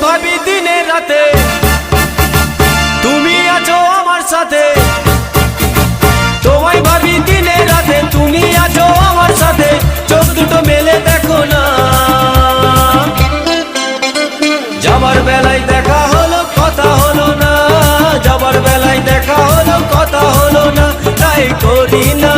ভাবি দিনে রাতে, তুমি আছো আমার সাথে। তোমায় ভাবি দিনে রাতে, তুমি আছো আমার সাথে। চোখ দুটো মেলে দেখো না, যাবার বেলায় দেখা হলো কথা হলো না, যাবার বেলায় দেখা হলো কথা হলো না। তাই করি না